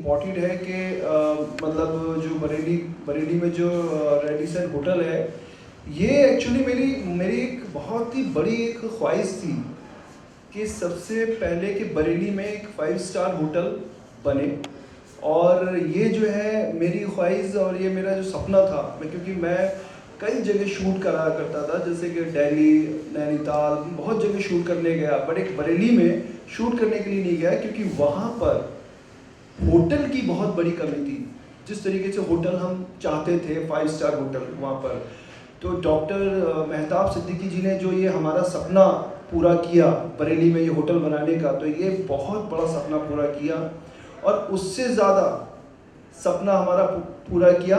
Important है कि मतलब जो बरेली में जो रेडिसन होटल है, ये एक्चुअली मेरी मेरी एक बहुत ही बड़ी एक ख्वाहिश थी कि सबसे पहले कि बरेली में एक 5 स्टार होटल बने। और ये जो है मेरी ख्वाहिश और ये मेरा जो सपना था, क्योंकि मैं कई जगह शूट करा करता था, जैसे कि दिल्ली, नैनीताल, बहुत जगह शूट करने गया, बट एक बरेली में शूट करने के लिए नहीं गया क्योंकि वहाँ पर होटल की बहुत बड़ी कमी थी। जिस तरीके से होटल हम चाहते थे, 5 स्टार होटल वहाँ पर, तो डॉक्टर मेहताब सिद्दीकी जी ने जो ये हमारा सपना पूरा किया बरेली में ये होटल बनाने का, तो ये बहुत बड़ा सपना पूरा किया। और उससे ज़्यादा सपना हमारा पूरा किया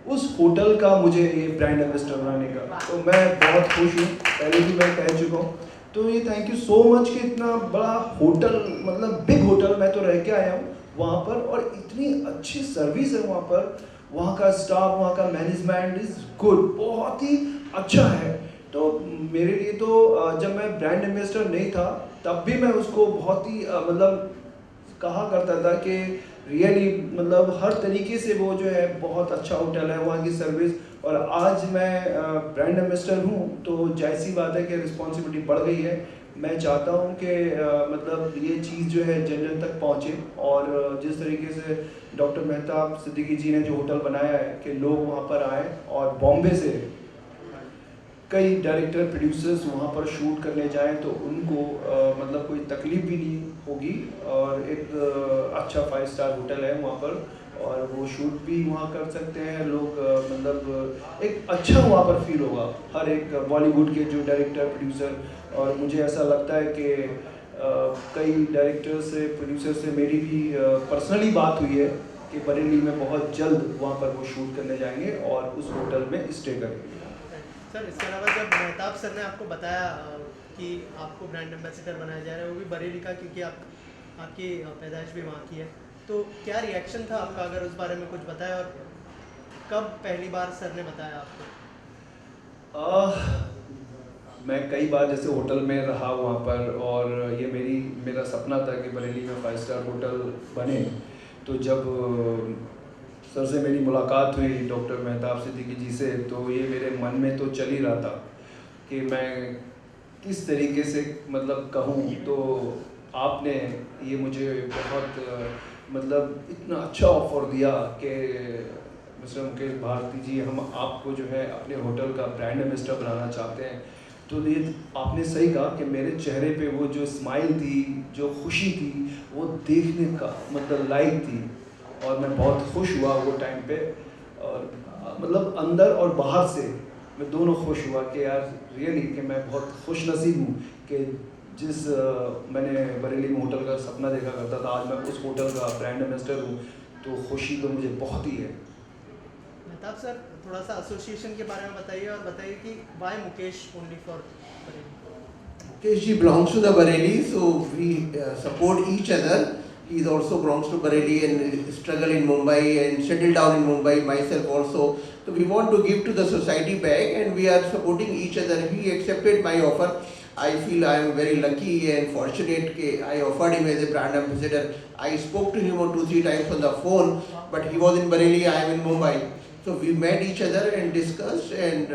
उस होटल का, मुझे ये ब्रांड एम्बेसडर बनाने का। तो मैं बहुत खुश हूँ, पहले भी मैं कह चुका हूँ। तो ये थैंक यू सो मच कि इतना बड़ा होटल, मतलब बिग होटल, मैं तो रह के आया हूँ वहाँ पर, और इतनी अच्छी सर्विस है वहाँ पर, वहाँ का स्टाफ, वहाँ का मैनेजमेंट इज़ गुड, बहुत ही अच्छा है। तो मेरे लिए तो जब मैं ब्रांड एम्बेसडर नहीं था तब भी मैं उसको बहुत ही मतलब कहा करता था कि रियली मतलब हर तरीके से वो जो है बहुत अच्छा होटल है, वहाँ की सर्विस। और आज मैं ब्रांड एम्बेसडर हूँ, तो जैसी बात है कि रिस्पॉन्सिबिलिटी बढ़ गई है। मैं चाहता हूँ कि मतलब ये चीज़ जो है जन जन तक पहुँचे, और जिस तरीके से डॉक्टर मेहताब सिद्दीकी जी ने जो होटल बनाया है कि लोग वहाँ पर आए, और बॉम्बे से कई डायरेक्टर प्रोड्यूसर्स वहाँ पर शूट करने जाएं तो उनको मतलब कोई तकलीफ भी नहीं होगी। और एक अच्छा 5 स्टार होटल है वहाँ पर, और वो शूट भी वहाँ कर सकते हैं लोग। मतलब एक अच्छा वहाँ पर फील होगा हर एक बॉलीवुड के जो डायरेक्टर प्रोड्यूसर। और मुझे ऐसा लगता है कि कई डायरेक्टर से, प्रोड्यूसर से मेरी भी पर्सनली बात हुई है कि बरेली में बहुत जल्द वहाँ पर वो शूट करने जाएंगे और उस होटल में स्टे करेंगे। सर, इसके अलावा जब मेहताब सर ने आपको बताया कि आपको ब्रांड एम्बेसडर बनाया जा रहा है, वो भी बरेली का, क्योंकि आपकी पैदाइश भी वहाँ की है, तो क्या रिएक्शन था आपका, अगर उस बारे में कुछ बताया, और कब पहली बार सर ने बताया आपको? मैं कई बार जैसे होटल में रहा वहाँ पर, और ये मेरा सपना था कि बरेली में 5 स्टार होटल बने। तो जब सर से मेरी मुलाकात हुई डॉक्टर मेहताब सिद्दीकी जी से, तो ये मेरे मन में तो चल ही रहा था कि मैं किस तरीके से मतलब कहूँ। तो आपने ये मुझे बहुत मतलब इतना अच्छा ऑफ़र दिया कि मिस्टर मुकेश भारती जी, हम आपको जो है अपने होटल का ब्रांड एम्बेसडर बनाना चाहते हैं। तो ये आपने सही कहा कि मेरे चेहरे पे वो जो स्माइल थी, जो खुशी थी, वो देखने का मतलब लायक थी। और मैं बहुत खुश हुआ वो टाइम पे, और मतलब अंदर और बाहर से मैं दोनों खुश हुआ कि यार रियली कि मैं बहुत खुश नसीब हूँ कि जिस मैंने बरेली में होटल का सपना देखा करता था, आज मैं उस होटल का ब्रांड एम्बेसडर हूँ। तो खुशी तो मुझे बहुत ही है। मेहताब सर, थोड़ा सा एसोसिएशन के बारे में बताइए, और बताइए कि why Mukesh only for Bareilly? Mukesh belongs to the Bareilly, so we support each other. He also belongs to Bareilly and struggle in Mumbai and settle down in Mumbai. Myself also. So we want to give to the society back, and we are supporting each other. He accepted my offer. I feel I am very lucky and fortunate that I offered him as a brand ambassador. I spoke to him on 2-3 times on the phone, but he was in Bareilly, I am in Mumbai. So we met each other and discussed and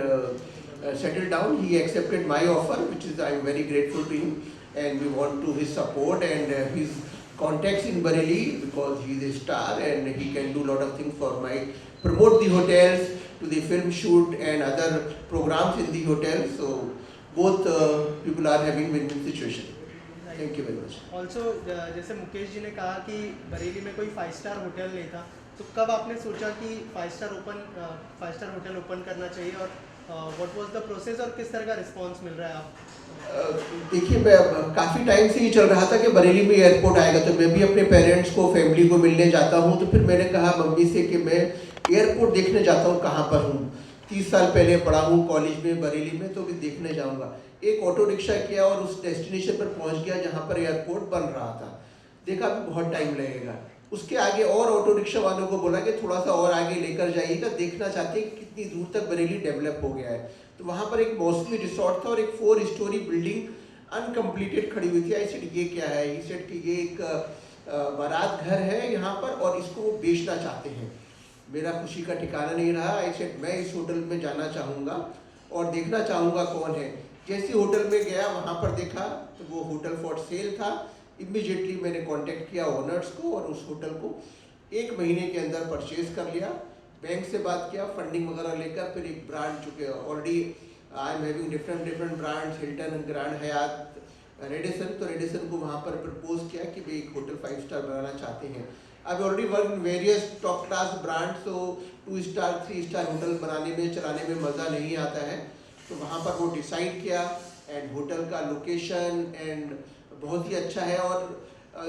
settled down. He accepted my offer, which is I am very grateful to him, and we want to his support and his contacts in Bareilly, because he is a star and he can do lot of things for my promote the hotels to the film shoot and other programs in the hotel. So both people are having win-win situation. Thank you very much. Also जैसे मुकेश जी ने कहा कि बरेली में कोई 5 star hotel नहीं था, तो कब आपने सोचा कि 5 स्टार होटल ओपन करना चाहिए, और व्हाट वाज द प्रोसेस, और किस तरह का रिस्पांस मिल रहा है आप? देखिए, मैं काफ़ी टाइम से ही चल रहा था कि बरेली में एयरपोर्ट आएगा, तो मैं भी अपने पेरेंट्स को, फैमिली को मिलने जाता हूँ। तो फिर मैंने कहा मम्मी से कि मैं एयरपोर्ट देखने जाता हूँ, कहाँ पर हूँ। 30 साल पहले पढ़ा हूँ कॉलेज में बरेली में, तो भी देखने जाऊँगा। एक ऑटो रिक्शा किया और उस डेस्टिनेशन पर पहुँच गया जहाँ पर एयरपोर्ट बन रहा था। देखा भी बहुत टाइम लगेगा। उसके आगे और ऑटो रिक्शा वालों को बोला कि थोड़ा सा और आगे लेकर जाइएगा, देखना चाहते हैं कितनी दूर तक बरेली डेवलप हो गया है। तो वहाँ पर एक मौसमी रिसोर्ट था और एक 4 स्टोरी बिल्डिंग अनकम्प्लीटेड खड़ी हुई थी। आई सेड ये क्या है? ही सेड कि ये एक बारात घर है यहाँ पर और इसको वो बेचना चाहते हैं। मेरा खुशी का ठिकाना नहीं रहा। आई सेड मैं इस होटल में जाना चाहूँगा और देखना चाहूँगा कौन है। जैसे होटल में गया वहाँ पर देखा तो वो होटल फॉर सेल था। इमीडिएटली मैंने कांटेक्ट किया ओनर्स को और उस होटल को 1 महीने के अंदर परचेज कर लिया। बैंक से बात किया, फंडिंग वगैरह लेकर फिर एक ब्रांड चुके already I am having different brands, Hilton, Grand Hyatt, Radisson. तो रेडिसन को वहाँ पर प्रपोज किया कि भाई एक होटल 5 स्टार बनाना चाहते हैं। I already work in various top class brands, तो 2 स्टार 3 स्टार होटल बनाने में चलाने में मज़ा नहीं आता है। तो वहाँ पर वो डिसाइड किया एंड होटल का लोकेशन एंड बहुत ही अच्छा है। और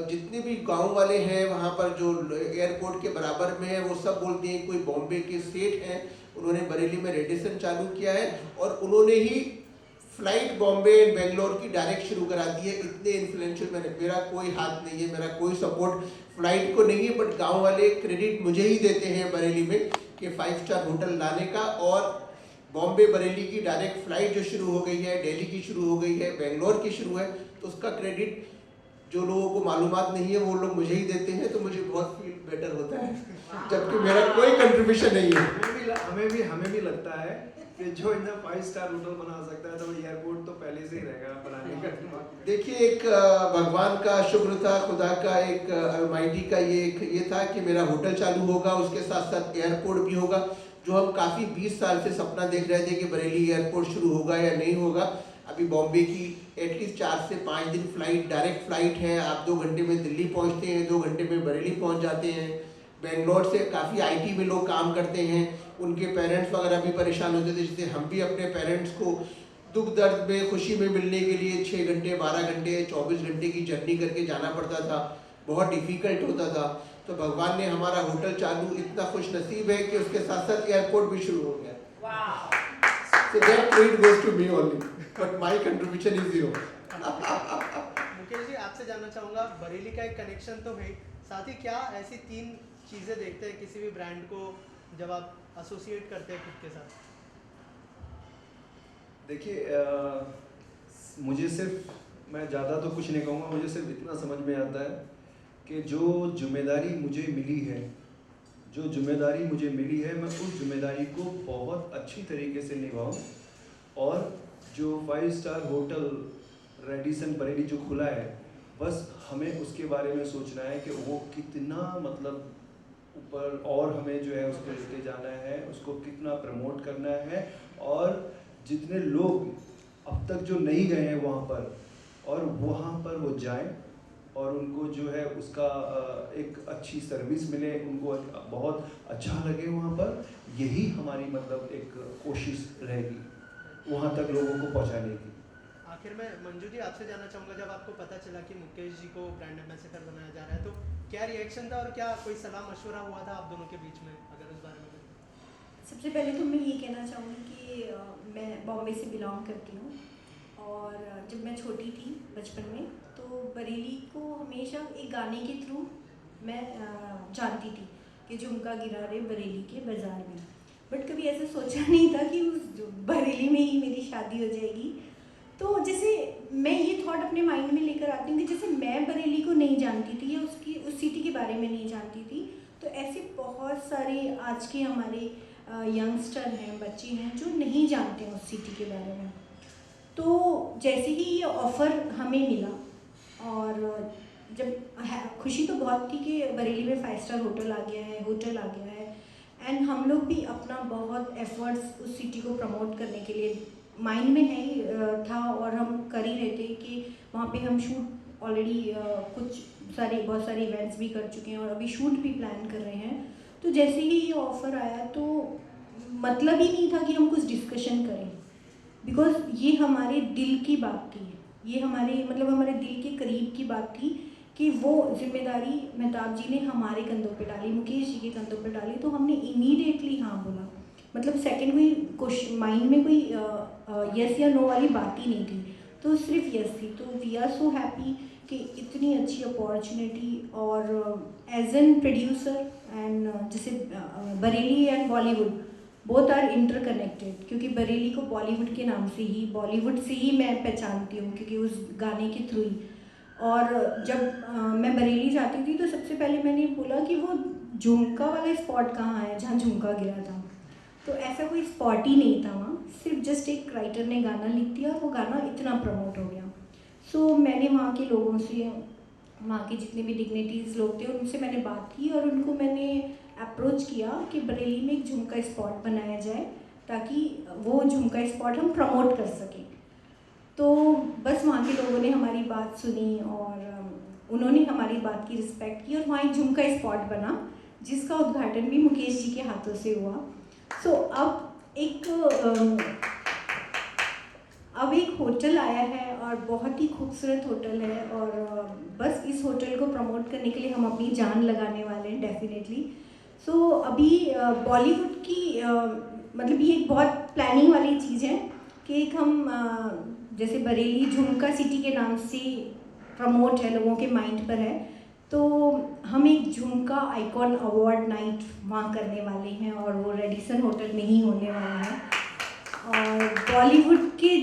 जितने भी गांव वाले हैं वहाँ पर जो एयरपोर्ट के बराबर में है वो सब बोलते हैं कोई बॉम्बे के सेठ हैं, उन्होंने बरेली में रेडिसन चालू किया है और उन्होंने ही फ्लाइट बॉम्बे एंड बेंगलोर की डायरेक्ट शुरू करा दी है। इतने इन्फ्लुएंशियल मेरा कोई हाथ नहीं है, मेरा कोई सपोर्ट फ्लाइट को नहीं है, बट गांव वाले क्रेडिट मुझे ही देते हैं बरेली में कि 5 स्टार होटल लाने का। और बॉम्बे बरेली की डायरेक्ट फ्लाइट जो शुरू हो गई है, दिल्ली की शुरू हो गई है, बेंगलोर की शुरू है, तो उसका क्रेडिट जो लोगों को मालूमात नहीं है वो लोग मुझे ही देते हैं। तो मुझे बहुत फील बेटर होता है जबकि मेरा कोई कंट्रीब्यूशन नहीं है। हमें भी लगता है कि जो इतना 5 स्टार होटल बना सकता है तो एयरपोर्ट तो पहले से ही रहेगा बनाने का। देखिए एक भगवान का शुक्र था, खुदा का एक अलमाइटी का ये था कि मेरा होटल चालू होगा, उसके साथ साथ एयरपोर्ट भी होगा, जो हम काफ़ी 20 साल से सपना देख रहे थे कि बरेली एयरपोर्ट शुरू होगा या नहीं होगा। अभी बॉम्बे की एटलीस्ट 4 से 5 दिन फ्लाइट, डायरेक्ट फ्लाइट है, आप 2 घंटे में दिल्ली पहुंचते हैं, 2 घंटे में बरेली पहुंच जाते हैं। बेंगलोर से काफ़ी आईटी में लोग काम करते हैं, उनके पेरेंट्स वगैरह भी परेशान होते थे, जैसे हम भी अपने पेरेंट्स को दुख दर्द में खुशी में मिलने के लिए 6 घंटे 12 घंटे 24 घंटे की जर्नी करके जाना पड़ता था, बहुत डिफ़िकल्ट होता था। तो भगवान ने हमारा होटल चालू, इतना खुश नसीब है कि उसके साथ साथ एयरपोर्ट भी शुरू हो गया। So that credit goes to me only, but my contribution is zero. Mukesh ji आपसे जानना चाहूँगा, बरेली का एक कनेक्शन तो है, साथ ही क्या ऐसी 3 चीज़ें देखते हैं किसी भी ब्रांड को जब आप एसोसिएट करते हैं खुद के साथ? देखिए मुझे सिर्फ, मैं ज़्यादा तो कुछ नहीं कहूँगा, मुझे सिर्फ इतना समझ में आता है कि जो जिम्मेदारी मुझे मिली है, मैं उस जिम्मेदारी को बहुत अच्छी तरीके से निभाऊं। और जो 5 स्टार होटल रेडिसन बरेली जो खुला है, बस हमें उसके बारे में सोचना है कि वो कितना मतलब ऊपर और हमें जो है उसको लेके जाना है, उसको कितना प्रमोट करना है, और जितने लोग अब तक जो नहीं गए हैं वहाँ पर, और वहाँ पर वो जाएं और उनको जो है उसका एक अच्छी सर्विस मिले, उनको बहुत अच्छा लगे वहाँ पर। यही हमारी मतलब एक कोशिश रहेगी वहाँ तक लोगों को पहुँचाने की। आखिर में मंजू जी आपसे जानना चाहूँगा, जब आपको पता चला कि मुकेश जी को ब्रांड एम्बेसडर बनाया जा रहा है, तो क्या रिएक्शन था और क्या कोई सलाह मशवरा हुआ था आप दोनों के बीच में, अगर उस बारे में? सबसे पहले तो मैं ये कहना चाहूँगी कि मैं बॉम्बे से बिलोंग करती हूँ, और जब मैं छोटी थी बचपन में, तो बरेली को हमेशा एक गाने के थ्रू मैं जानती थी कि झुमका गिरा रे बरेली के बाज़ार में, बट कभी ऐसा सोचा नहीं था कि उस बरेली में ही मेरी शादी हो जाएगी। तो जैसे मैं ये थॉट अपने माइंड में लेकर आती हूँ कि जैसे मैं बरेली को नहीं जानती थी या उस सिटी के बारे में नहीं जानती थी, तो ऐसे बहुत सारे आज के हमारे यंगस्टर हैं, बच्चे हैं जो नहीं जानते हैं उस सिटी के बारे में। तो जैसे ही ये ऑफ़र हमें मिला, और जब खुशी तो बहुत थी कि बरेली में 5 स्टार होटल आ गया है, एंड हम लोग भी अपना बहुत एफर्ट्स उस सिटी को प्रमोट करने के लिए माइंड में है ही था, और हम कर ही रहे थे कि वहाँ पे हम शूट ऑलरेडी बहुत सारे इवेंट्स भी कर चुके हैं और अभी शूट भी प्लान कर रहे हैं। तो जैसे ही ये ऑफ़र आया तो मतलब ही नहीं था कि हम कुछ डिस्कशन करें, बिकॉज ये हमारे दिल की बात थी, ये हमारे दिल के करीब की बात थी कि वो जिम्मेदारी मेहताब जी ने हमारे कंधों पे डाली, मुकेश जी के कंधों पे डाली, तो हमने इमीडिएटली हाँ बोला। मतलब सेकंड कोई माइंड में कोई यस या नो वाली बात ही नहीं थी, तो सिर्फ यस थी। तो वी आर सो हैप्पी कि इतनी अच्छी अपॉर्चुनिटी, और एज एन प्रोड्यूसर एंड जैसे Bareilly and Bollywood both are interconnected, क्योंकि बरेली को बॉलीवुड के नाम से ही, बॉलीवुड से ही मैं पहचानती हूँ, क्योंकि उस गाने के थ्रू ही। और जब मैं बरेली जाती थी तो सबसे पहले मैंने बोला कि वो झुमका वाला स्पॉट कहाँ है जहाँ झुमका गिरा था। तो ऐसा कोई स्पॉट ही नहीं था वहाँ, सिर्फ जस्ट एक राइटर ने गाना लिख दिया और वो गाना इतना प्रमोट हो गया। सो मैंने वहाँ के लोगों से, वहाँ के जितने भी डिग्निटीज़ लोग थे उनसे मैंने बात की और उनको मैंने अप्रोच किया कि बरेली में एक झुमका स्पॉट बनाया जाए ताकि वो झुमका स्पॉट हम प्रमोट कर सकें। तो बस वहाँ के लोगों ने हमारी बात सुनी और उन्होंने हमारी बात की रिस्पेक्ट की और वहाँ एक झुमका स्पॉट बना जिसका उद्घाटन भी मुकेश जी के हाथों से हुआ। सो अब एक होटल आया है और बहुत ही खूबसूरत होटल है और बस इस होटल को प्रमोट करने के लिए हम अपनी जान लगाने वाले हैं डेफिनेटली। सो अभी बॉलीवुड की मतलब ये एक बहुत प्लानिंग वाली चीज़ है कि एक हम जैसे बरेली झुमका सिटी के नाम से प्रमोट है, लोगों के माइंड पर है, तो हम एक झुमका आइकॉन अवार्ड नाइट वहाँ करने वाले हैं और वो रेडिसन होटल में ही होने वाला है। और बॉलीवुड के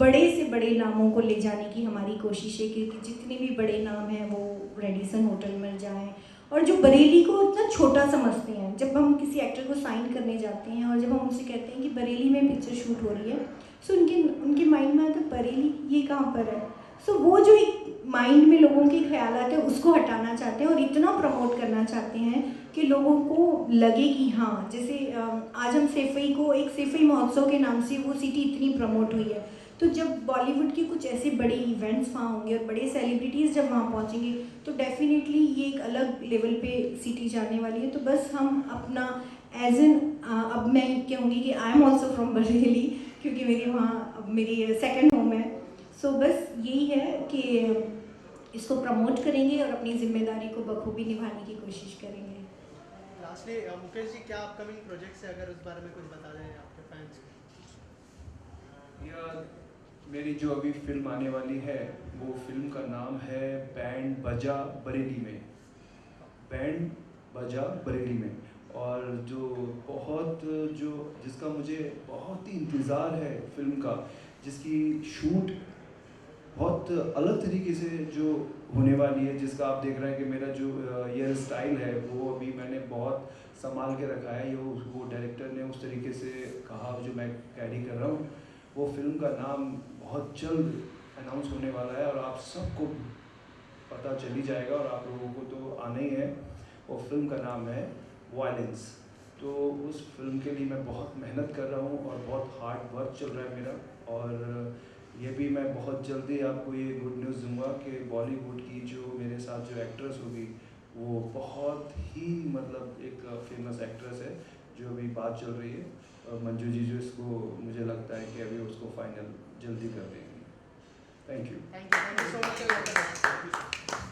बड़े से बड़े नामों को ले जाने की हमारी कोशिश है क्योंकि जितने भी बड़े नाम हैं वो रेडिसन होटल में जाएं। और जो बरेली को इतना छोटा समझते हैं, जब हम किसी एक्टर को साइन करने जाते हैं और जब हम उनसे कहते हैं कि बरेली में पिक्चर शूट हो रही है, सो उनके माइंड में आता है बरेली ये कहाँ पर है। सो वो जो एक माइंड में लोगों के ख्याल आते हैं उसको हटाना चाहते हैं और इतना प्रमोट करना चाहते हैं कि लोगों को लगे कि हाँ, जैसे आज हम सेफई को एक सेफई महोत्सव के नाम से वो सिटी इतनी प्रमोट हुई है, तो जब बॉलीवुड के कुछ ऐसे बड़े इवेंट्स वहाँ होंगे और बड़े सेलिब्रिटीज़ जब वहाँ पहुँचेंगे तो डेफिनेटली ये एक अलग लेवल पे सिटी जाने वाली है। तो बस हम अपना एज एन अब मैं कहूँगी कि I am also from Bareilly क्योंकि मेरी वहाँ अब मेरी सेकेंड होम है। सो बस यही है कि इसको प्रमोट करेंगे और अपनी जिम्मेदारी को बखूबी निभाने की कोशिश करेंगे। लास्टली मुकेश जी, क्या अपकमिंग प्रोजेक्ट्स है, अगर उस बारे में कुछ बता दें आपके फैंस को। या मेरी जो अभी फिल्म आने वाली है वो फिल्म का नाम है बैंड बजा बरेली में, बैंड बजा बरेली में। और जिसका मुझे बहुत ही इंतज़ार है फिल्म का, जिसकी शूट बहुत अलग तरीके से जो होने वाली है, जिसका आप देख रहे हैं कि मेरा जो हेयर स्टाइल है वो अभी मैंने बहुत संभाल के रखा है। वो डायरेक्टर ने उस तरीके से कहा जो मैं कैरी कर रहा हूँ। वो फिल्म का नाम बहुत जल्द अनाउंस होने वाला है और आप सबको पता चल ही जाएगा और आप लोगों को तो आना ही है। वो फिल्म का नाम है वायलेंस। तो उस फिल्म के लिए मैं बहुत मेहनत कर रहा हूँ और बहुत हार्ड वर्क चल रहा है मेरा। और ये भी मैं बहुत जल्दी आपको ये गुड न्यूज़ दूंगा कि बॉलीवुड की जो मेरे साथ जो एक्ट्रेस होगी वो बहुत ही मतलब एक फेमस एक्ट्रेस है जो अभी बात चल रही है मंजू जी, जो इसको मुझे लगता है कि अभी उसको फाइनल जल्दी कर देंगे। Thank you thank you so much.